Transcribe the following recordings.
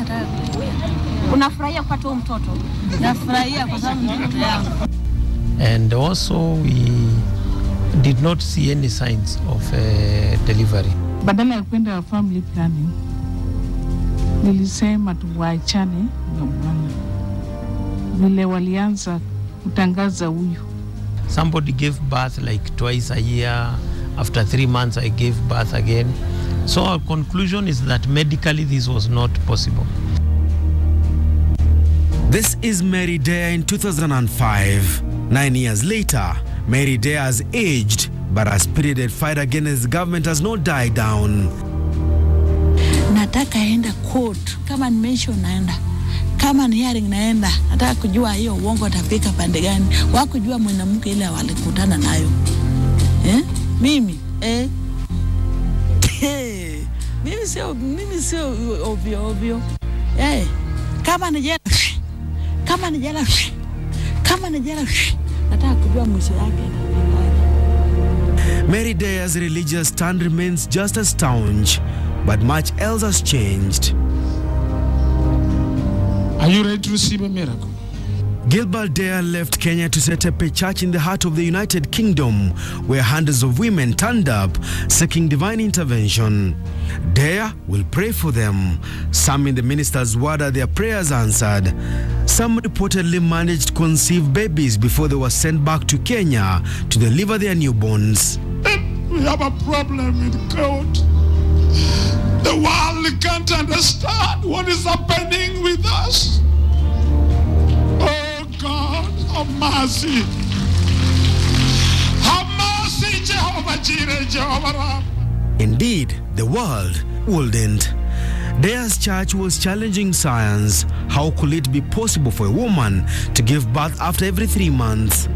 nataka kulipia. Unafurahia kupata huyo mtoto? Nafurahia kwa sababu mtoto yangu. And also we did not see any signs of delivery. Badala ya kwenda family planning, nilisema tuwaachane na bwana. Vile walianza kutangaza huyu. Somebody gave birth like twice a year. After 3 months, I gave birth again. So our conclusion is that medically this was not possible. This is Mary Deya in 2005. 9 years later, Mary Deya has aged, but her spirited fight against the government has not died down. Nataka enda court. Kama ni mention naenda. Kama ni hearing naenda. Nataka kujua hiyo uongo utafika pande gani. Wakujua mwanamke ile walikutana nayo. Mimi mimi sio ovyo. Kama ni jela nataka kujua mwisho yake. Mary Deya's religious stand remains just as staunch, but much else has changed. Are you ready to receive a miracle? Gilbert Deya left Kenya to set up a church in the heart of the United Kingdom, where hundreds of women turned up seeking divine intervention. Deya will pray for them. Some in the minister's ward are their prayers answered. Some reportedly managed to conceive babies before they were sent back to Kenya to deliver their newborns. We have a problem with God. The world can't understand what is happening with us. Oh God, have mercy. Have mercy, Jehovah Jireh, Jehovah Rapha. Indeed, the world wouldn't. Deya's church was challenging science. How could it be possible for a woman to give birth after every 3 months?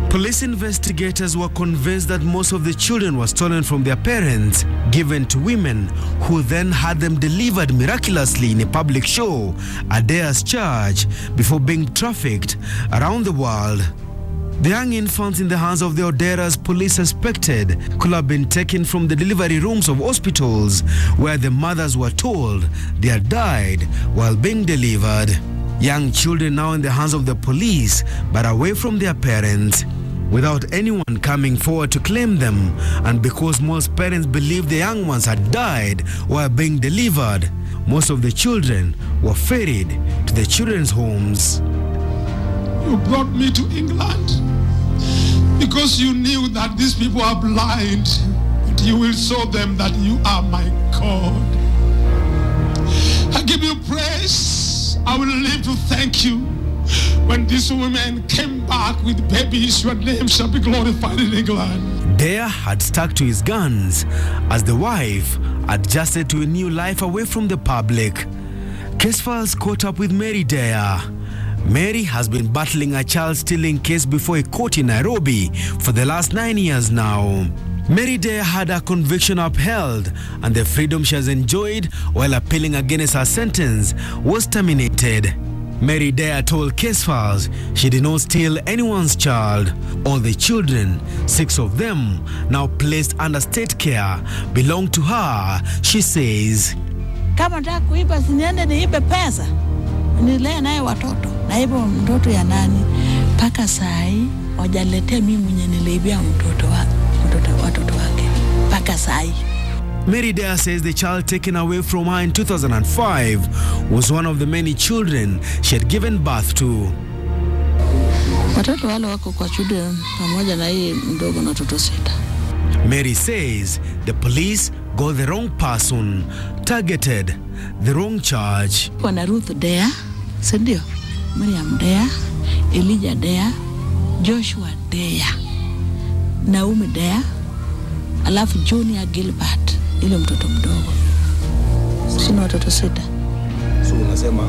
Police investigators were convinced that most of the children were stolen from their parents, given to women who then had them delivered miraculously in a public show at Deya's church before being trafficked around the world. The young infants in the hands of the Odera's police suspected could have been taken from the delivery rooms of hospitals where the mothers were told they had died while being delivered. Young children now in the hands of the police but away from their parents, without anyone coming forward to claim them, and because most parents believed the young ones had died while being delivered, most of the children were ferried to the children's homes. You brought me to England because you knew that these people are blind, but you will show them that you are my God. I give you praise. I will live to thank you. When these women came back with babies, your name shall be glorified in England. Deya had stuck to his guns as the wife adjusted to a new life away from the public. Case files caught up with Mary Deya. Mary has been battling a child stealing case before a court in Nairobi for the last 9 years now. Mary Deya had her conviction upheld, and the freedom she has enjoyed while appealing against her sentence was terminated. Mary Deya told case files she did not steal anyone's child. All the children, 6 of them, now placed under state care, belong to her, she says. Kama nataka kuiba siniende niibe pesa. Nilee naye watoto. Na hivyo mtoto ya nani? Paka sai wajaletea mimi mwenye niliibia watoto wake. Paka sai. Mary Deya says the child taken away from her in 2005 was one of the many children she had given birth to. Watoto wale wako kwa children pamoja na hii mdogo na watoto 6. Mary says the police got the wrong person, targeted the wrong charge. Wana Ruth Deya, sindio? Miriam Deya, Elijah Deya, Joshua Deya, Naomi Deya, alafu Junior Gilbert, ile mtoto mdogo. Sina watoto 6. So unasema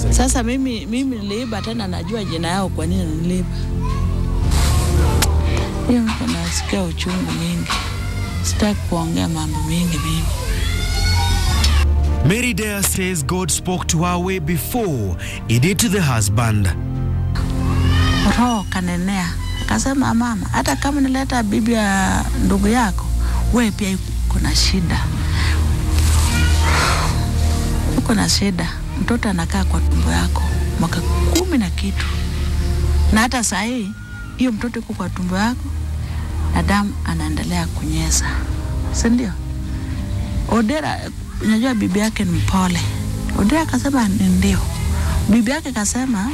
sasa mimi niliiba tena najua jina yao kwa nini niliiba. Hiyo nasikia uchungu mingi. Sitaki kuongea mambo mengi mimi. Mary Deya says God spoke to her way before he did to the husband. Roho kanenea. Akasema mama, hata kama nileta bibi ya ndugu yako, wewe pia kuna shida. uko na shida, mtoto anakaa kwa tumbo yako mwaka 10 na kitu, na hata saa hii hiyo mtoto yuko kwa tumbo yako na damu anaendelea kunyesa, si ndio? Odera, unajua bibi yake ni mpole. Odera akasema ndio. Bibi yake akasema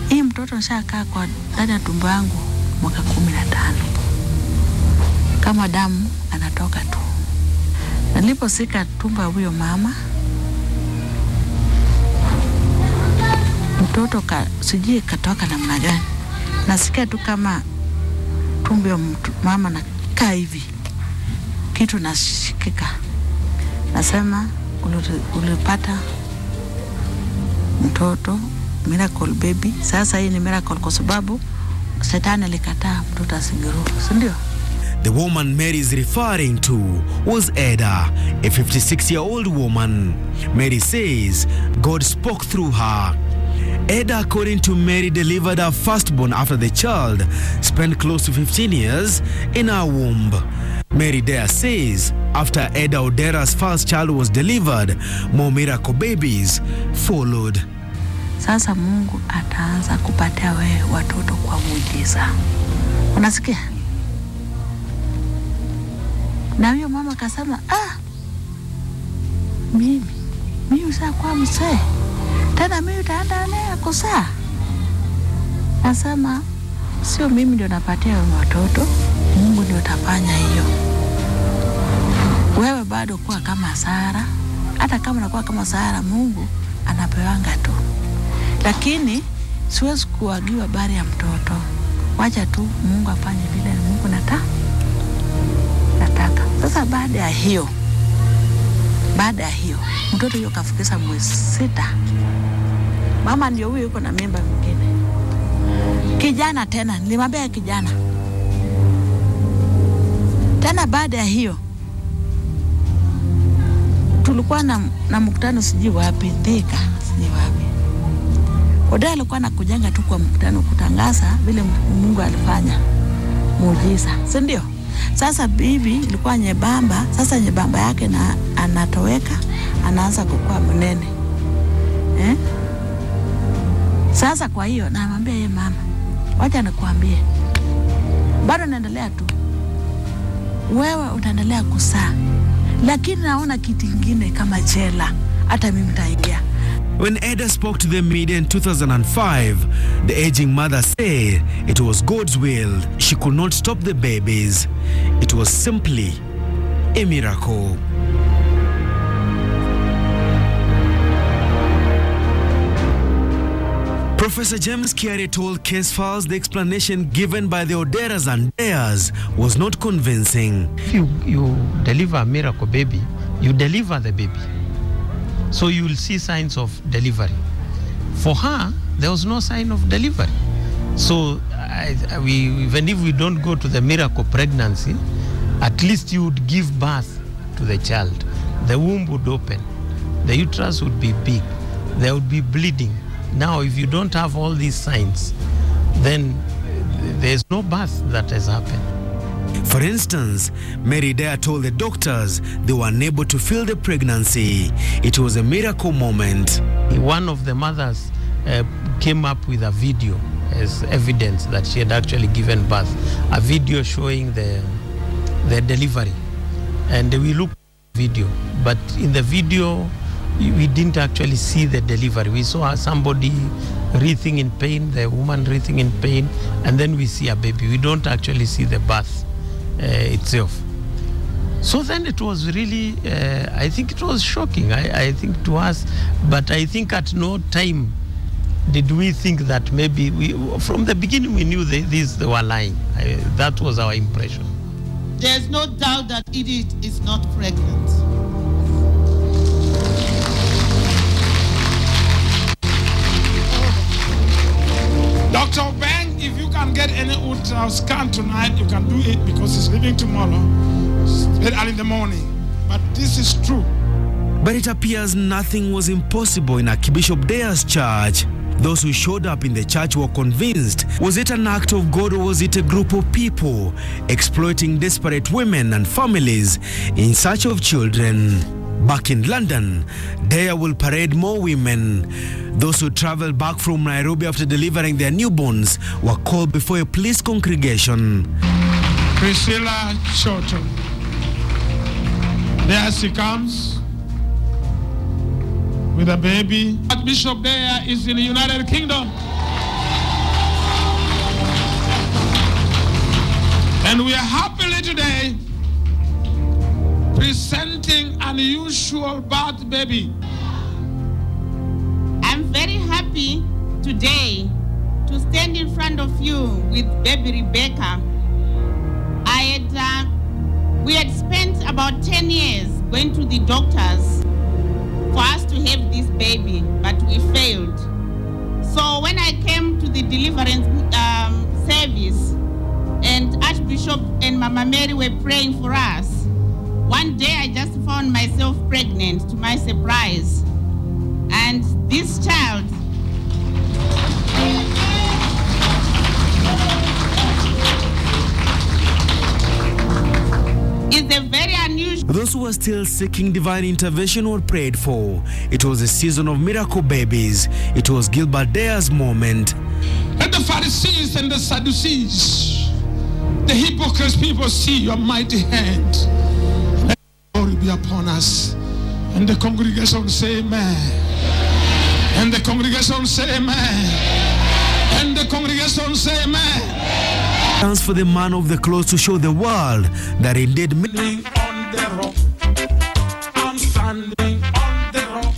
hii mtoto shakaa kwa ndani ya tumbo yangu mwaka 15, kama damu anatoka tu. Niliposika tumbo ya huyo mama, mtoto sijui katoka namna gani, nasikia tu kama tumbo ya mama na kaa hivi, kitu nashikika. Nasema ulipata mtoto, miracle baby. Sasa hii ni miracle kwa sababu Shetani alikataa mtoto asigrow, si ndio? The woman Mary is referring to was Eda, a 56-year-old woman. Mary says God spoke through her. Eda, according to Mary, delivered her firstborn after the child spent close to 15 years in her womb. Mary Deya says after Eda Odera's first child was delivered, more miracle babies followed. Sasa Mungu ataanza kupatia wewe watoto kwa muujiza. Unasikia? Na huyo mama akasema, mimi sasa kwa mzee, tena mimi utaenda naye kuzaa. Nasema sio mimi ndio napatia wewe watoto, Mungu ndio atafanya hiyo. Wewe bado kuwa kama Sara, hata kama unakuwa kama Sara, Mungu anapewanga tu. Lakini siwezi kuagiwa habari ya mtoto. Wacha tu Mungu afanye vile Mungu nataka. Sasa baada ya hiyo mtoto yuko kafikisha mwezi 6. Mama ndio huyo yuko na mimba mwingine. Kijana tena, nilimwambia kijana. Tena baada ya hiyo tulikuwa na mkutano sijui wapi, Thika, sijui wapi. Odea alikuwa anakujenga tu kwa mkutano kutangaza vile Mungu alifanya muujiza, si ndio? Sasa bibi ilikuwa nyebamba, sasa nyebamba yake na anatoweka, anaanza kukua mnene. Sasa kwa hiyo namwambia yeye, mama, wacha nikuambie, bado naendelea tu. Wewe utaendelea kuzaa, lakini naona kitu kingine kama jela, hata mimi nitaingia. When Eda spoke to the media in 2005, the aging mother said it was God's will. She could not stop the babies. It was simply a miracle. Professor James Kiari told Case Files the explanation given by the Oderas and Deyas was not convincing. If you deliver a miracle baby, you deliver the baby. So you will see signs of delivery. For her, there was no sign of delivery. So even if we don't go to the miracle pregnancy, at least you would give birth to the child. The womb would open. The uterus would be big. There would be bleeding. Now, if you don't have all these signs, then there's no birth that has happened. For instance, Mary Deya told the doctors they were unable to feel the pregnancy. It was a miracle moment. One of the mothers came up with a video as evidence that she had actually given birth. A video showing the delivery. And we looked at the video, but in the video, we didn't actually see the delivery. We saw somebody writhing in pain, the woman writhing in pain, and then we see a baby. We don't actually see the birth itself. So then it was really, I think it was shocking, I think to us, but I think at no time did we think that maybe, from the beginning we knew they were lying. That was our impression. There's no doubt that Edith is not pregnant. Dr. Bang, if you can get any ultrasound scan tonight, you can do it because he's leaving tomorrow. It's very early in the morning. But this is true. But it appears nothing was impossible in Archbishop Deya's church. Those who showed up in the church were convinced. Was it an act of God, or was it a group of people exploiting desperate women and families in search of children? Back in London, Deya will parade more women. Those who traveled back from Nairobi after delivering their newborns were called before a police congregation. Priscilla Choto. There she comes with a baby. Bishop Deya is in the United Kingdom. And we are happily today presenting an unusual birth baby. I'm very happy today to stand in front of you with baby Rebecca. We had spent about 10 years going to the doctors for us to have this baby, but we failed. So when I came to the deliverance service and Archbishop and Mama Mary were praying for us, one day I just found myself pregnant to my surprise. And this child is a very unusual. Those who were still seeking divine intervention were prayed for. It was a season of miracle babies. It was Gilbert Deya's moment. Let the Pharisees and the Sadducees, the hypocrites people, see your mighty hand. Let glory be upon us. And the congregation say amen. And the congregation say amen. And the congregation say amen. Chance for the man of the clothes to show the world that indeed On the rock, I'm standing on the rock.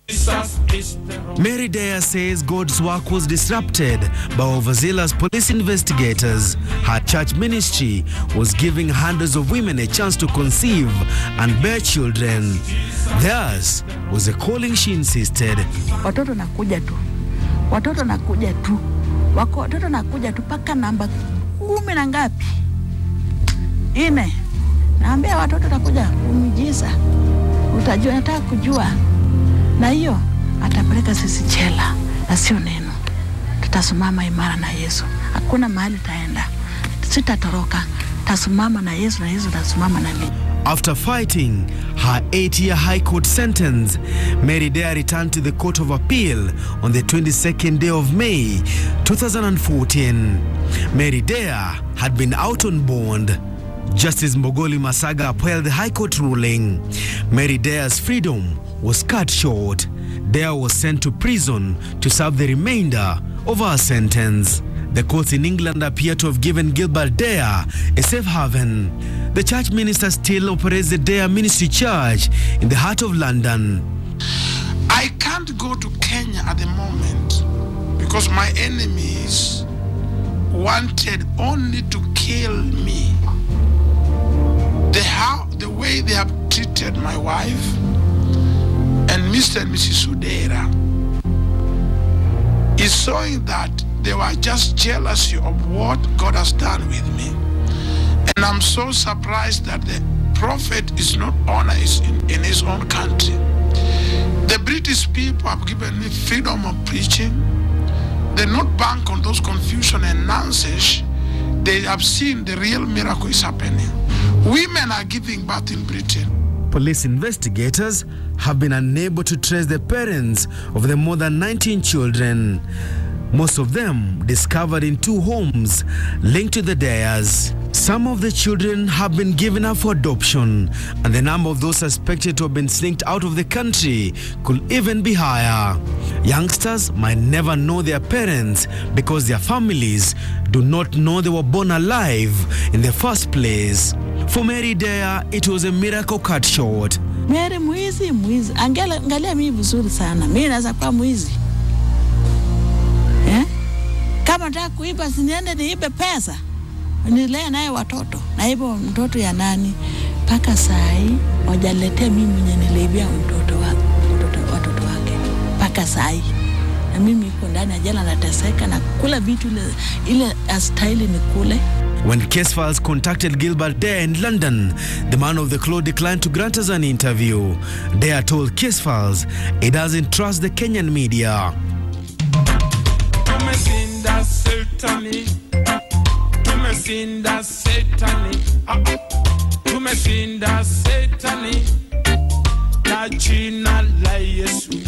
Jesus is the rock. Mary Deya says God's work was disrupted by overzealous police investigators. Her church ministry was giving hundreds of women a chance to conceive and bear children. Theirs was a calling, she insisted. Watoto nakuja tu. Watoto nakuja tu. Watoto nakuja tu paka namba 10 na ngapi? 4. Naambia watoto nakuja umjiza. Utajua, nataka kujua. Na hiyo atapeleka sisi jela na sio neno. Tutasimama imara na Yesu. Hakuna mahali taenda. Sitatoroka. Tasimama na Yesu na Yesu tasimama na mimi. After fighting her 8-year High Court sentence, Mary Deya returned to the Court of Appeal on the 22nd day of May 2014. Mary Deya had been out on bond. Justice Mbogoli Saga upheld the High Court ruling. Mary Deya's freedom was cut short. Deya was sent to prison to serve the remainder of her sentence. The courts in England appear to have given Gilbert Deya a safe haven. The church minister still operates the Deya Ministry Church in the heart of London. I can't go to Kenya at the moment because my enemies wanted only to kill me. The way they have treated my wife and Mr. and Mrs. Sudera is showing that they were just jealous of what God has done with me. And I'm so surprised that the prophet is not honored in his own country. The British people have given me freedom of preaching. They not bank on those confusion and nonsense. They have seen the real miracle is happening. Women are giving birth in Britain. Police investigators have been unable to trace the parents of the more than 19 children. Most of them discovered in 2 homes linked to the Deyas. Some of the children have been given up for adoption, and the number of those suspected to have been sneaked out of the country could even be higher. Youngsters might never know their parents because their families do not know they were born alive in the first place. For Mary Deya, it was a miracle cut short. Mary mwizi. Angalia mimi vizuri sana. Mimi naweza kuwa mwizi. Kama nataka kuiba siniende niibe pesa. Nilee naye watoto. Na hivyo mtoto ya nani? Paka sai wajaletea mimi mwenye niliibia watoto wake. Paka sai. Na mimi niko ndani ya jela nateseka na kula vitu ile astahili ni kule. When case files contacted Gilbert Deya in London, the man of the cloth declined to grant us an interview. Deya told case files he doesn't trust the Kenyan media. Tumesinda Satani. tumeshinda Satani na jina la Yesu.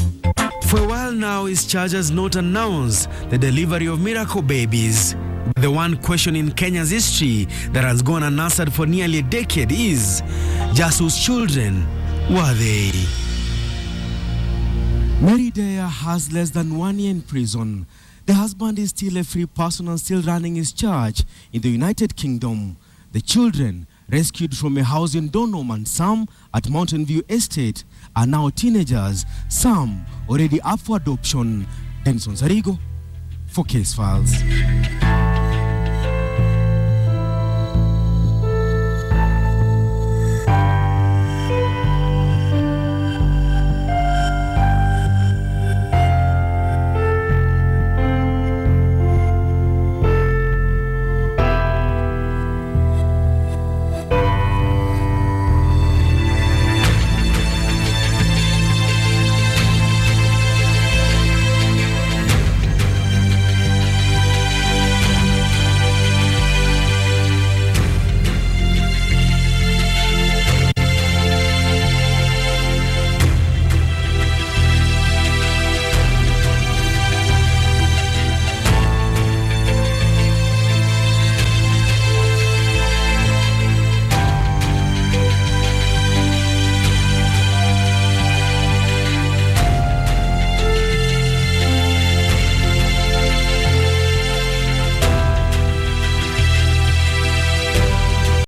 For a while now, his church has not announced the delivery of miracle babies. The one question in Kenya's history that has gone unanswered for nearly a decade is, just whose children were they? Mary Deya has less than 1 year in prison. The husband is still a free person and still running his church in the United Kingdom. The children, rescued from a house in Donholm and some at Mountain View Estate, are now teenagers, some already up for adoption. Onsarigo for Case Files.